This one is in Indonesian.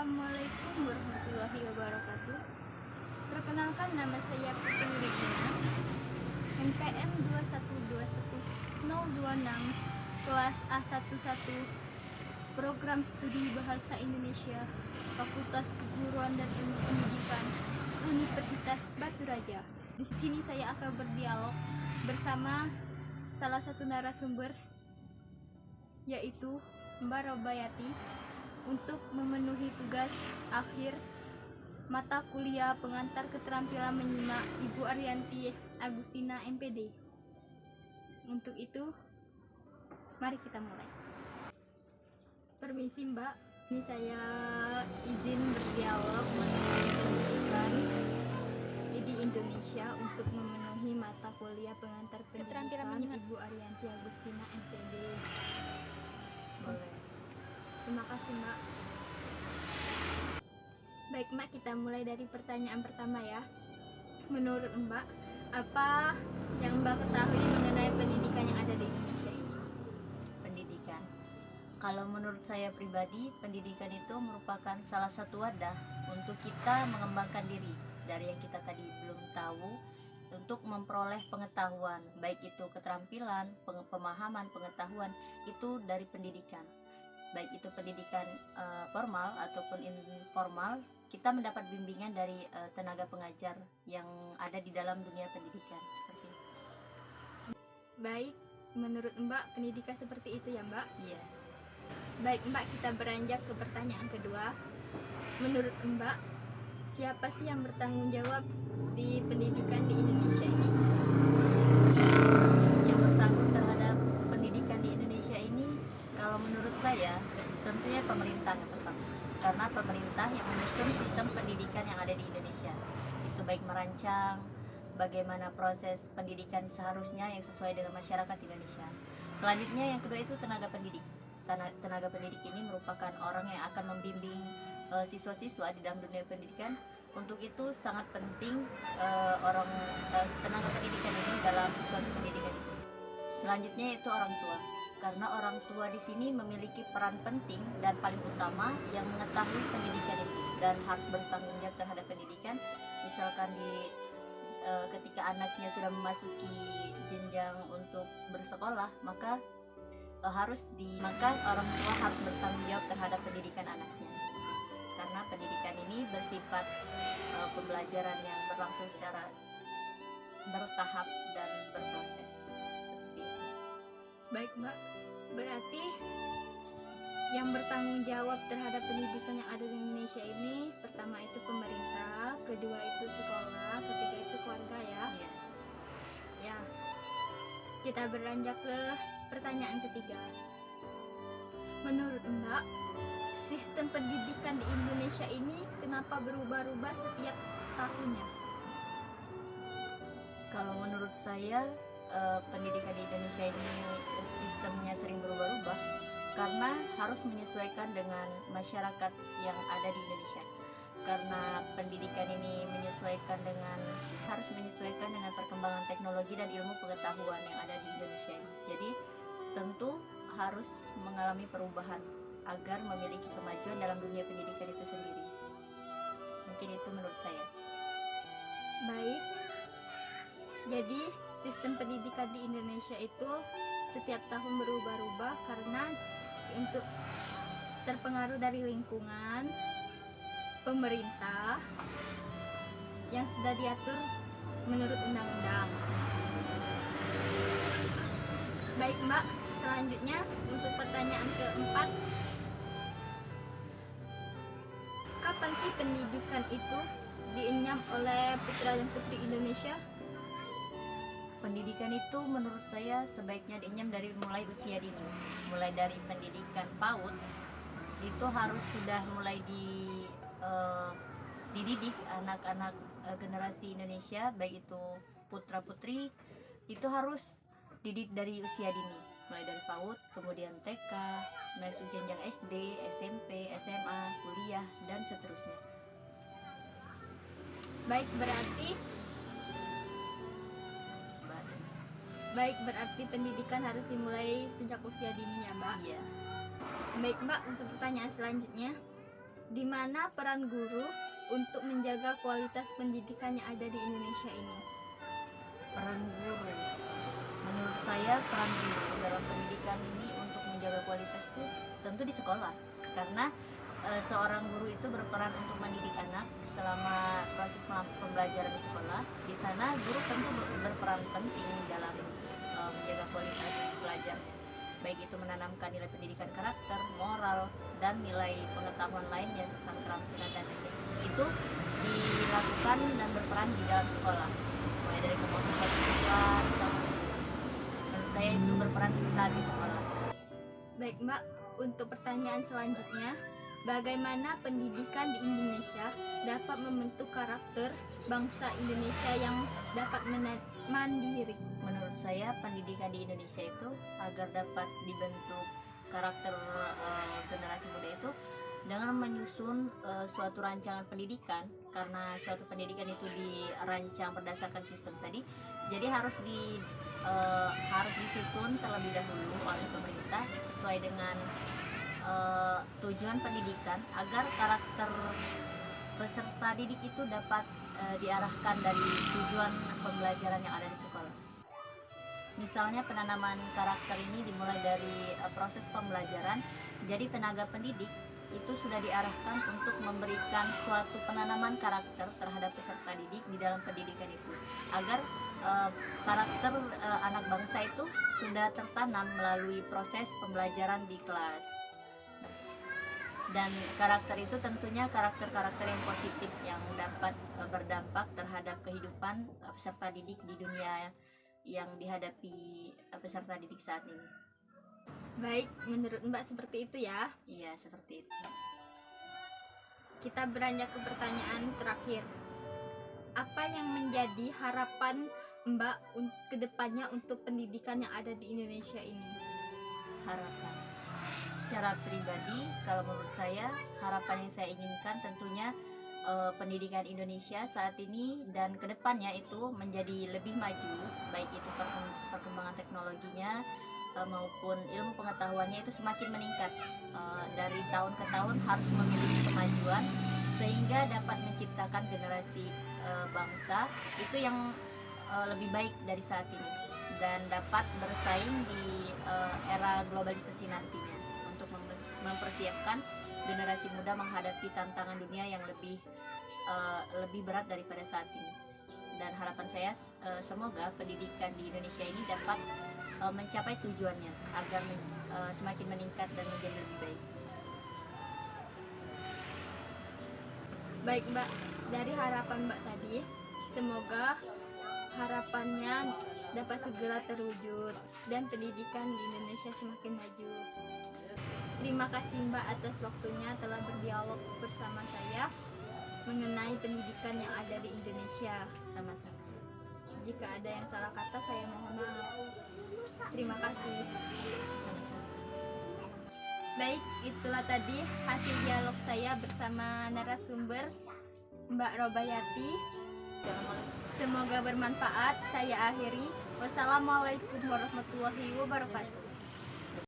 Assalamualaikum warahmatullahi wabarakatuh. Perkenalkan, nama saya Putri Regina, NPM 2121026, kelas A11, Program Studi Bahasa Indonesia, Fakultas Keguruan dan Ilmu Pendidikan, Universitas Batu Raja. Di sini saya akan berdialog bersama salah satu narasumber, yaitu Mbak Robayati, untuk memenuhi tugas akhir mata kuliah pengantar keterampilan menyimak Ibu Arianti Agustina MPD. Untuk itu, mari kita mulai. Permisi Mbak, ini saya izin berdialog mengenai pendidikan di Indonesia untuk memenuhi mata kuliah pengantar keterampilan Ibu Arianti Agustina MPD. Boleh. Terima kasih Mbak. Baik Mbak, kita mulai dari pertanyaan pertama ya. Menurut Mbak, apa yang Mbak ketahui mengenai pendidikan yang ada di Indonesia ini? Pendidikan. Kalau menurut saya pribadi, pendidikan itu merupakan salah satu wadah untuk kita mengembangkan diri dari yang kita tadi belum tahu, untuk memperoleh pengetahuan, baik itu keterampilan, pemahaman, pengetahuan itu dari pendidikan. Baik itu pendidikan formal ataupun informal, kita mendapat bimbingan dari tenaga pengajar yang ada di dalam dunia pendidikan seperti itu. Baik, menurut Mbak pendidikan seperti itu ya Mbak? Iya. Baik Mbak, kita beranjak ke pertanyaan kedua. Menurut Mbak, siapa sih yang bertanggung jawab di pendidikan di Indonesia ini? Yang bertanggung terhadap pendidikan di Indonesia ini, kalau menurut saya tentunya pemerintah yang pertama, karena pemerintah yang menyusun sistem pendidikan yang ada di Indonesia, itu baik merancang bagaimana proses pendidikan seharusnya yang sesuai dengan masyarakat Indonesia. Selanjutnya yang kedua itu tenaga pendidik. Tenaga pendidik ini merupakan orang yang akan membimbing siswa-siswa di dalam dunia pendidikan. Untuk itu sangat penting tenaga pendidikan ini dalam suatu pendidikan itu. Selanjutnya itu orang tua, karena orang tua di sini memiliki peran penting dan paling utama yang mengetahui pendidikan itu dan harus bertanggung jawab terhadap pendidikan. Misalkan ketika anaknya sudah memasuki jenjang untuk bersekolah, maka orang tua harus bertanggung jawab terhadap pendidikan anaknya, karena pendidikan ini bersifat pembelajaran yang berlangsung secara bertahap dan berproses seperti itu. Baik Mbak, berarti yang bertanggung jawab terhadap pendidikan yang ada di Indonesia ini, pertama itu pemerintah, kedua itu sekolah, ketiga itu keluarga ya. Iya. Ya, kita beranjak ke pertanyaan ketiga. Menurut Mbak, sistem pendidikan di Indonesia ini kenapa berubah-ubah setiap tahunnya? Kalau menurut saya pendidikan di Indonesia ini sistemnya sering berubah-ubah karena harus menyesuaikan dengan masyarakat yang ada di Indonesia. Karena pendidikan ini harus menyesuaikan dengan perkembangan teknologi dan ilmu pengetahuan yang ada di Indonesia ini. Jadi tentu harus mengalami perubahan agar memiliki kemajuan dalam dunia pendidikan itu sendiri. Mungkin itu menurut saya. Baik, jadi sistem pendidikan di Indonesia itu setiap tahun berubah-ubah karena untuk terpengaruh dari lingkungan, pemerintah yang sudah diatur menurut undang-undang. Baik Mbak, selanjutnya untuk pertanyaan keempat, kapan sih pendidikan itu dienyam oleh putra dan putri Indonesia? Pendidikan itu menurut saya sebaiknya dienyam dari mulai usia dini. Mulai dari pendidikan PAUD itu harus sudah mulai dididik anak-anak generasi Indonesia, baik itu putra putri, itu harus dididik dari usia dini, mulai dari PAUD, kemudian TK, masuk jenjang SD, SMP, SMA, kuliah, dan seterusnya. Baik, berarti pendidikan harus dimulai sejak usia dini ya Mbak? Iya. Baik Mbak, untuk pertanyaan selanjutnya, Di mana peran guru untuk menjaga kualitas pendidikan yang ada di Indonesia ini? Peran guru, menurut saya peran guru dalam pendidikan ini untuk menjaga kualitas itu tentu di sekolah, karena seorang guru itu berperan untuk mendidik anak selama proses pembelajaran di sekolah. Di sana guru tentu berperan penting dalam menjaga kualitas pelajarnya, baik itu menanamkan nilai pendidikan karakter, moral, dan nilai pengetahuan lainnya serta keterampilan dan etik. Itu dilakukan dan berperan di dalam sekolah, mulai dari memotivasi siswa. Menurut saya itu berperan saat di sekolah. Baik Mbak, untuk pertanyaan selanjutnya, bagaimana pendidikan di Indonesia dapat membentuk karakter bangsa Indonesia yang dapat mandiri? Menurut saya pendidikan di Indonesia itu agar dapat dibentuk karakter generasi muda itu dengan menyusun suatu rancangan pendidikan, karena suatu pendidikan itu dirancang berdasarkan sistem tadi, jadi harus disusun terlebih dahulu oleh pemerintah sesuai dengan tujuan pendidikan, agar karakter peserta didik itu dapat diarahkan dari tujuan pembelajaran yang ada di sekolah. Misalnya penanaman karakter ini dimulai dari proses pembelajaran, jadi tenaga pendidik itu sudah diarahkan untuk memberikan suatu penanaman karakter terhadap peserta didik di dalam pendidikan itu, agar karakter anak bangsa itu sudah tertanam melalui proses pembelajaran di kelas. Dan karakter itu tentunya karakter-karakter yang positif yang dapat berdampak terhadap kehidupan peserta didik di dunia yang dihadapi peserta didik saat ini. Baik, menurut Mbak seperti itu ya. Iya, seperti itu. Kita beranjak ke pertanyaan terakhir. Apa yang menjadi harapan Mbak ke depannya untuk pendidikan yang ada di Indonesia ini? Harapan secara pribadi, kalau menurut saya, harapan yang saya inginkan tentunya pendidikan Indonesia saat ini dan kedepannya itu menjadi lebih maju, baik itu perkembangan teknologinya maupun ilmu pengetahuannya itu semakin meningkat. Dari tahun ke tahun harus memiliki kemajuan sehingga dapat menciptakan generasi bangsa itu yang lebih baik dari saat ini dan dapat bersaing di era globalisasi nantinya, untuk mempersiapkan generasi muda menghadapi tantangan dunia yang lebih berat daripada saat ini. Dan harapan saya semoga pendidikan di Indonesia ini dapat mencapai tujuannya agar semakin meningkat dan menjadi lebih baik. Baik Mbak, dari harapan Mbak tadi, semoga harapannya dapat segera terwujud dan pendidikan di Indonesia semakin maju. Terima kasih Mbak atas waktunya telah berdialog bersama saya mengenai pendidikan yang ada di Indonesia. Sama-sama. Jika ada yang salah kata, saya mohon maaf. Terima kasih. Baik, itulah tadi hasil dialog saya bersama narasumber Mbak Robayati. Semoga bermanfaat. Saya akhiri. Wassalamualaikum warahmatullahi wabarakatuh.